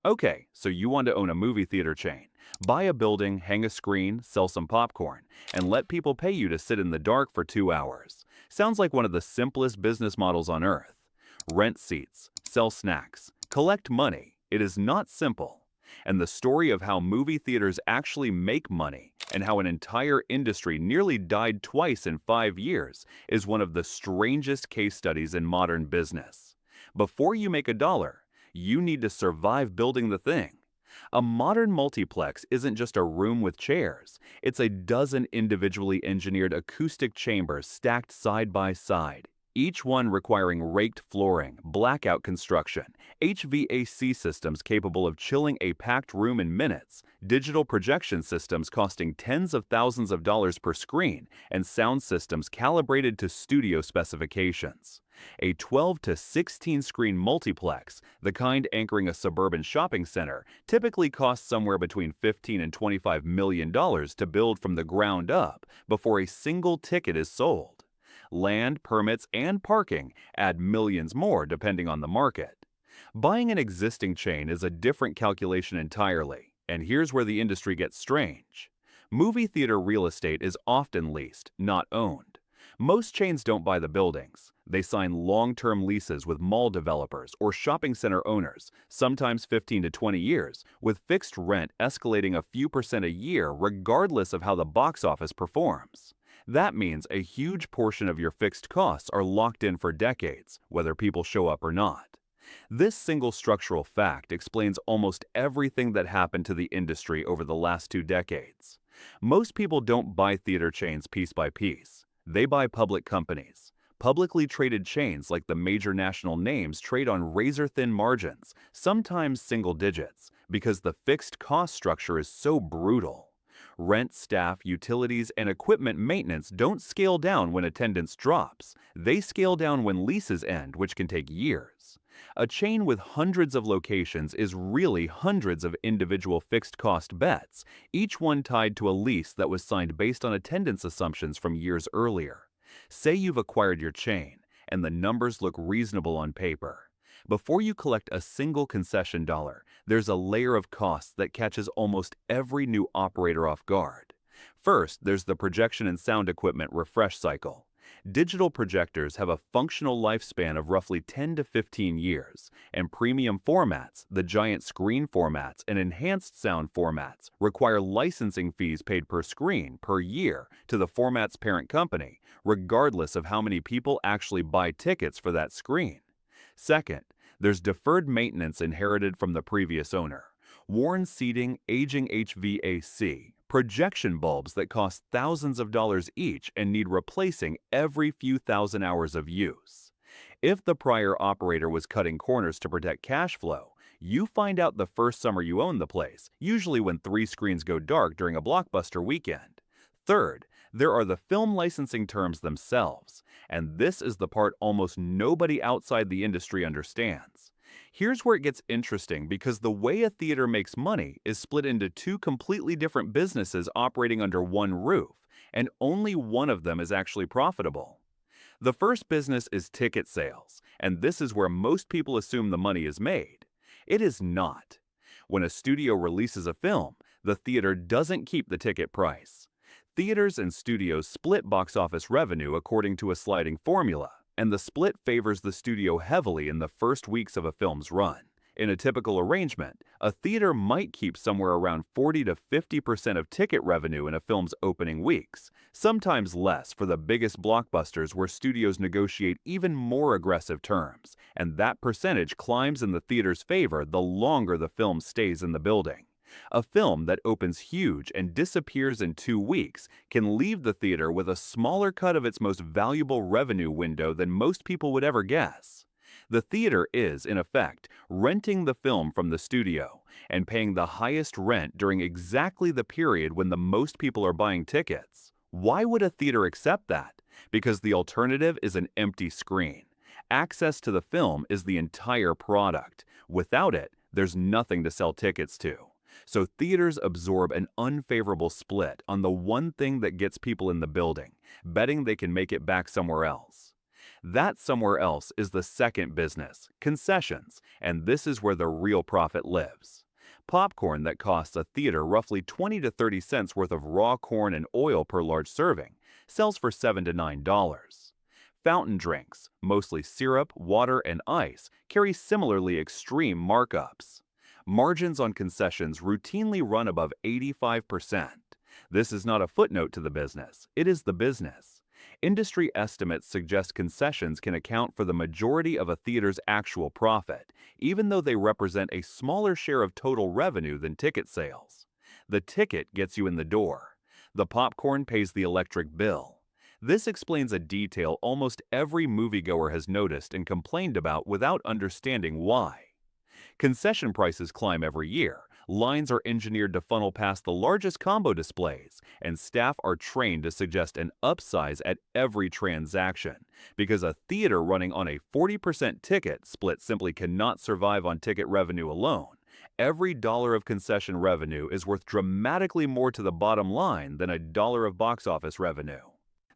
Okay, so you want to own a movie theater chain. Buy a building, hang a screen, sell some popcorn, and let people pay you to sit in the dark for 2 hours. Sounds like one of the simplest business models on earth. Rent seats, sell snacks, collect money. It is not simple. And the story of how movie theaters actually make money and how an entire industry nearly died twice in 5 years is one of the strangest case studies in modern business. Before you make a dollar, you need to survive building the thing. A modern multiplex isn't just a room with chairs. It's a dozen individually engineered acoustic chambers stacked side by side, each one requiring raked flooring, blackout construction, HVAC systems capable of chilling a packed room in minutes, digital projection systems costing tens of thousands of dollars per screen, and sound systems calibrated to studio specifications. A 12 to 16 screen multiplex, the kind anchoring a suburban shopping center, typically costs somewhere between $15 and $25 million to build from the ground up before a single ticket is sold. Land, permits, and parking add millions more depending on the market. Buying an existing chain is a different calculation entirely, and here's where the industry gets strange. Movie theater real estate is often leased, not owned. Most chains don't buy the buildings. They sign long-term leases with mall developers or shopping center owners, sometimes 15 to 20 years, with fixed rent escalating a few percent a year regardless of how the box office performs. That means a huge portion of your fixed costs are locked in for decades, whether people show up or not. This single structural fact explains almost everything that happened to the industry over the last 2 decades. Most people don't buy theater chains piece by piece. They buy public companies. Publicly traded chains like the major national names trade on razor-thin margins, sometimes single digits, because the fixed cost structure is so brutal. Rent, staff, utilities, and equipment maintenance don't scale down when attendance drops. They scale down when leases end, which can take years. A chain with hundreds of locations is really hundreds of individual fixed-cost bets, each one tied to a lease that was signed based on attendance assumptions from years earlier. Say you've acquired your chain, and the numbers look reasonable on paper. Before you collect a single concession dollar, there's a layer of costs that catches almost every new operator off guard. First, there's the projection and sound equipment refresh cycle. Digital projectors have a functional lifespan of roughly 10 to 15 years, and premium formats, the giant screen formats and enhanced sound formats, require licensing fees paid per screen per year to the format's parent company, regardless of how many people actually buy tickets for that screen. Second, there's deferred maintenance inherited from the previous owner. Worn seating, aging HVAC, projection bulbs that cost thousands of dollars each and need replacing every few thousand hours of use. If the prior operator was cutting corners to protect cash flow, you find out the first summer you own the place, usually when 3 screens go dark during a blockbuster weekend. Third, there are the film licensing terms themselves, and this is the part almost nobody outside the industry understands. Here's where it gets interesting because the way a theater makes money is split into two completely different businesses operating under one roof, and only one of them is actually profitable. The first business is ticket sales, and this is where most people assume the money is made. It is not. When a studio releases a film, the theater doesn't keep the ticket price. Theaters and studios split box office revenue according to a sliding formula, and the split favors the studio heavily in the first weeks of a film's run. In a typical arrangement, a theater might keep somewhere around 40 to 50% of ticket revenue in a film's opening weeks, sometimes less for the biggest blockbusters where studios negotiate even more aggressive terms, and that percentage climbs in the theater's favor the longer the film stays in the building. A film that opens huge and disappears in 2 weeks can leave the theater with a smaller cut of its most valuable revenue window than most people would ever guess. The theater is, in effect, renting the film from the studio and paying the highest rent during exactly the period when the most people are buying tickets. Why would a theater accept that? Because the alternative is an empty screen. Access to the film is the entire product. Without it, there's nothing to sell tickets to. So theaters absorb an unfavorable split on the one thing that gets people in the building, betting they can make it back somewhere else. That somewhere else is the second business, concessions, and this is where the real profit lives. Popcorn that costs a theater roughly 20 to 30 cents worth of raw corn and oil per large serving sells for $7 to $9. Fountain drinks, mostly syrup, water, and ice, carry similarly extreme markups. Margins on concessions routinely run above 85%. This is not a footnote to the business, it is the business. Industry estimates suggest concessions can account for the majority of a theater's actual profit, even though they represent a smaller share of total revenue than ticket sales. The ticket gets you in the door. The popcorn pays the electric bill. This explains a detail almost every moviegoer has noticed and complained about without understanding why. Concession prices climb every year, lines are engineered to funnel past the largest combo displays, and staff are trained to suggest an upsize at every transaction, because a theater running on a 40% ticket split simply cannot survive on ticket revenue alone. Every dollar of concession revenue is worth dramatically more to the bottom line than a dollar of box office revenue.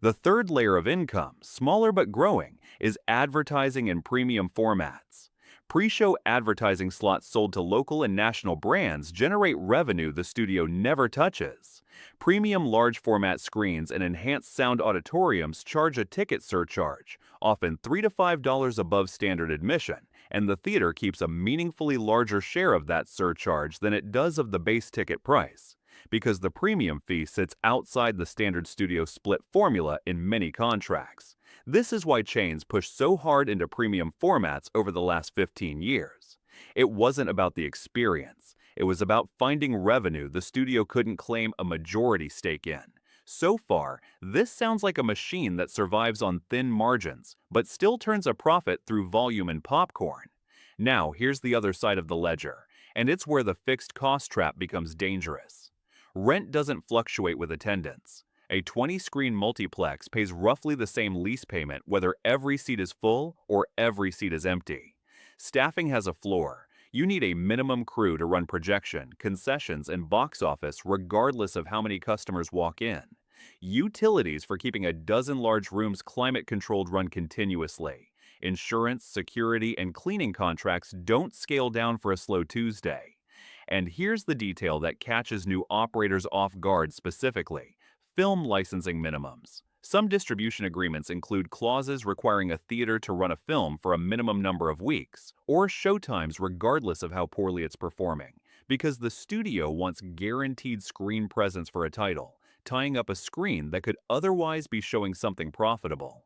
The third layer of income, smaller but growing, is advertising in premium formats. Pre-show advertising slots sold to local and national brands generate revenue the studio never touches. Premium large format screens and enhanced sound auditoriums charge a ticket surcharge, often $3 to $5 above standard admission, and the theater keeps a meaningfully larger share of that surcharge than it does of the base ticket price, because the premium fee sits outside the standard studio split formula in many contracts. This is why chains pushed so hard into premium formats over the last 15 years. It wasn't about the experience. It was about finding revenue the studio couldn't claim a majority stake in. So far, this sounds like a machine that survives on thin margins, but still turns a profit through volume and popcorn. Now, here's the other side of the ledger, and it's where the fixed cost trap becomes dangerous. Rent doesn't fluctuate with attendance. A 20-screen multiplex pays roughly the same lease payment whether every seat is full or every seat is empty. Staffing has a floor. You need a minimum crew to run projection, concessions, and box office regardless of how many customers walk in. Utilities for keeping a dozen large rooms climate-controlled run continuously. Insurance, security, and cleaning contracts don't scale down for a slow Tuesday. And here's the detail that catches new operators off guard specifically: film licensing minimums. Some distribution agreements include clauses requiring a theater to run a film for a minimum number of weeks, or showtimes regardless of how poorly it's performing, because the studio wants guaranteed screen presence for a title, tying up a screen that could otherwise be showing something profitable.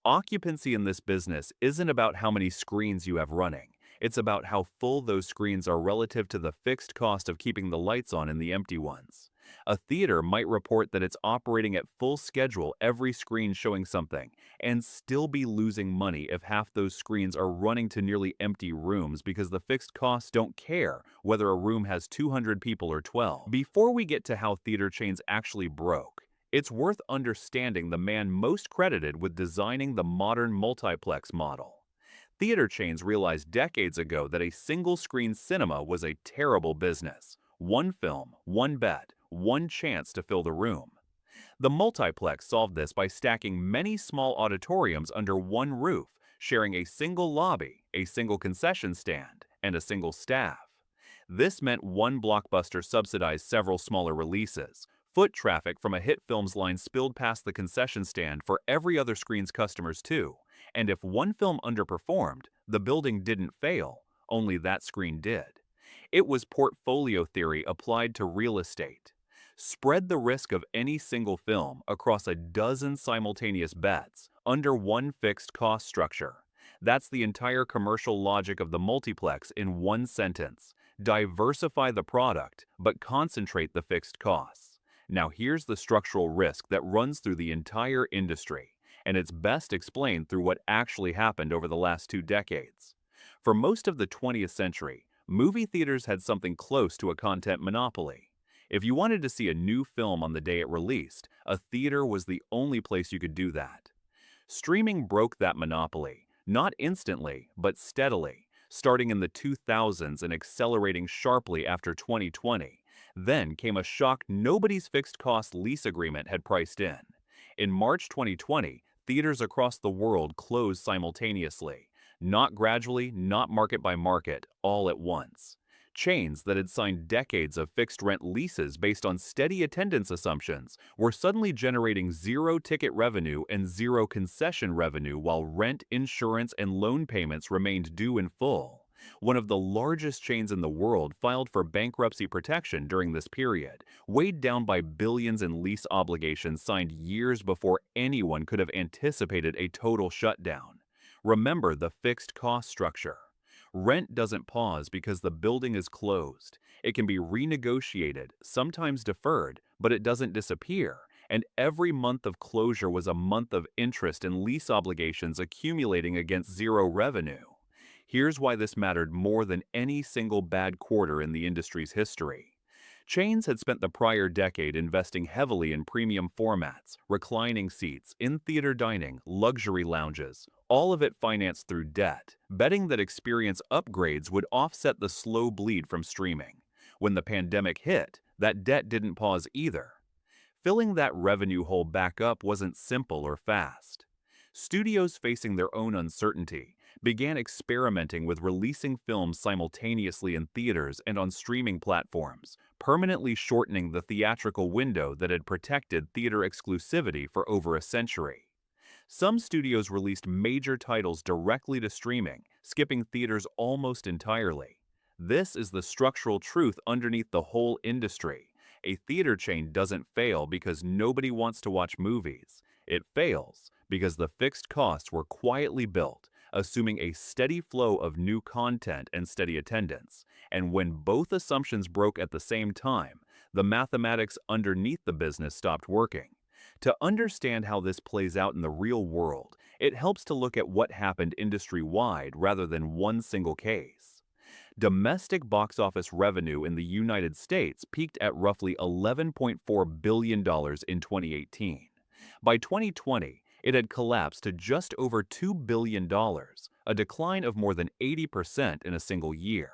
Occupancy in this business isn't about how many screens you have running. It's about how full those screens are relative to the fixed cost of keeping the lights on in the empty ones. A theater might report that it's operating at full schedule, every screen showing something, and still be losing money if half those screens are running to nearly empty rooms because the fixed costs don't care whether a room has 200 people or 12. Before we get to how theater chains actually broke, it's worth understanding the man most credited with designing the modern multiplex model. Theater chains realized decades ago that a single-screen cinema was a terrible business. One film, one bet, one chance to fill the room. The multiplex solved this by stacking many small auditoriums under one roof, sharing a single lobby, a single concession stand, and a single staff. This meant one blockbuster subsidized several smaller releases. Foot traffic from a hit film's line spilled past the concession stand for every other screen's customers too. And if one film underperformed, the building didn't fail, only that screen did. It was portfolio theory applied to real estate. Spread the risk of any single film across a dozen simultaneous bets under one fixed cost structure. That's the entire commercial logic of the multiplex in one sentence. Diversify the product, but concentrate the fixed costs. Now here's the structural risk that runs through the entire industry, and it's best explained through what actually happened over the last 2 decades. For most of the 20th century, movie theaters had something close to a content monopoly. If you wanted to see a new film on the day it released, a theater was the only place you could do that. Streaming broke that monopoly, not instantly, but steadily, starting in the 2000s and accelerating sharply after 2020. Then came a shock nobody's fixed-cost lease agreement had priced in. In March 2020, theaters across the world closed simultaneously, not gradually, not market by market, all at once. Chains that had signed decades of fixed-rent leases based on steady attendance assumptions were suddenly generating zero ticket revenue and zero concession revenue while rent, insurance, and loan payments remained due in full. One of the largest chains in the world filed for bankruptcy protection during this period, weighed down by billions in lease obligations signed years before anyone could have anticipated a total shutdown. Remember the fixed cost structure. Rent doesn't pause because the building is closed. It can be renegotiated, sometimes deferred, but it doesn't disappear. And every month of closure was a month of interest and lease obligations accumulating against zero revenue. Here's why this mattered more than any single bad quarter in the industry's history. Chains had spent the prior decade investing heavily in premium formats, reclining seats, in-theater dining, luxury lounges, all of it financed through debt, betting that experience upgrades would offset the slow bleed from streaming. When the pandemic hit, that debt didn't pause either. Filling that revenue hole back up wasn't simple or fast. Studios facing their own uncertainty began experimenting with releasing films simultaneously in theaters and on streaming platforms, permanently shortening the theatrical window that had protected theater exclusivity for over a century. Some studios released major titles directly to streaming, skipping theaters almost entirely. This is the structural truth underneath the whole industry. A theater chain doesn't fail because nobody wants to watch movies. It fails because the fixed costs were quietly built, assuming a steady flow of new content and steady attendance. And when both assumptions broke at the same time, the mathematics underneath the business stopped working. To understand how this plays out in the real world, it helps to look at what happened industry-wide rather than one single case. Domestic box office revenue in the United States peaked at roughly $11.4 billion in 2018. By 2020, it had collapsed to just over $2 billion, a decline of more than 80% in a single year.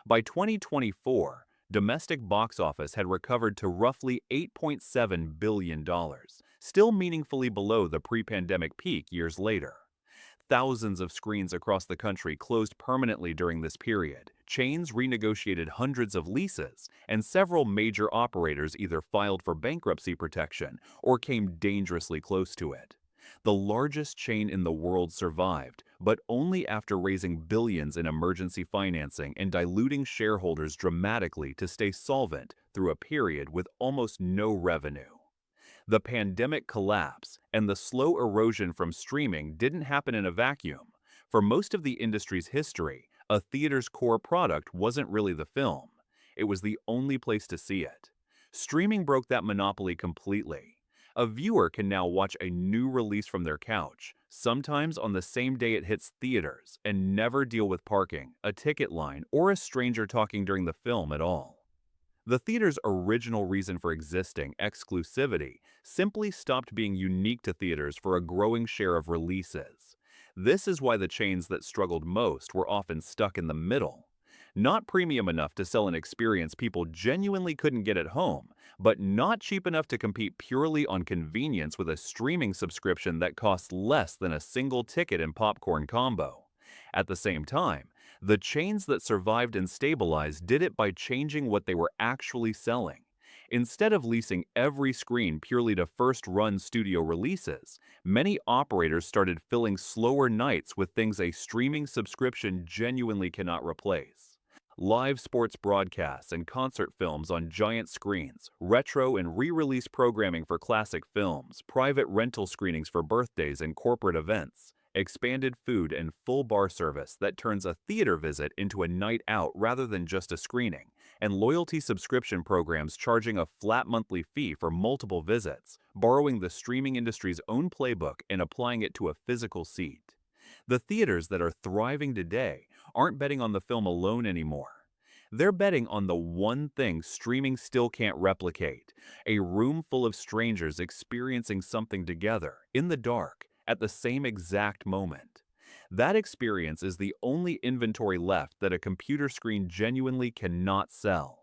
By 2024, domestic box office had recovered to roughly $8.7 billion, still meaningfully below the pre-pandemic peak years later. Thousands of screens across the country closed permanently during this period. Chains renegotiated hundreds of leases, and several major operators either filed for bankruptcy protection or came dangerously close to it. The largest chain in the world survived, but only after raising billions in emergency financing and diluting shareholders dramatically to stay solvent through a period with almost no revenue. The pandemic collapse and the slow erosion from streaming didn't happen in a vacuum. For most of the industry's history, a theater's core product wasn't really the film. It was the only place to see it. Streaming broke that monopoly completely. A viewer can now watch a new release from their couch, sometimes on the same day it hits theaters, and never deal with parking, a ticket line, or a stranger talking during the film at all. The theater's original reason for existing, exclusivity, simply stopped being unique to theaters for a growing share of releases. This is why the chains that struggled most were often stuck in the middle. Not premium enough to sell an experience people genuinely couldn't get at home, but not cheap enough to compete purely on convenience with a streaming subscription that costs less than a single ticket and popcorn combo. At the same time, the chains that survived and stabilized did it by changing what they were actually selling. Instead of leasing every screen purely to first-run studio releases, many operators started filling slower nights with things a streaming subscription genuinely cannot replace. Live sports broadcasts and concert films on giant screens, retro and re-release programming for classic films, private rental screenings for birthdays and corporate events, expanded food and full bar service that turns a theater visit into a night out rather than just a screening, and loyalty subscription programs charging a flat monthly fee for multiple visits, borrowing the streaming industry's own playbook and applying it to a physical seat. The theaters that are thriving today aren't betting on the film alone anymore. They're betting on the one thing streaming still can't replicate: a room full of strangers experiencing something together, in the dark, at the same exact moment. That experience is the only inventory left that a computer screen genuinely cannot sell.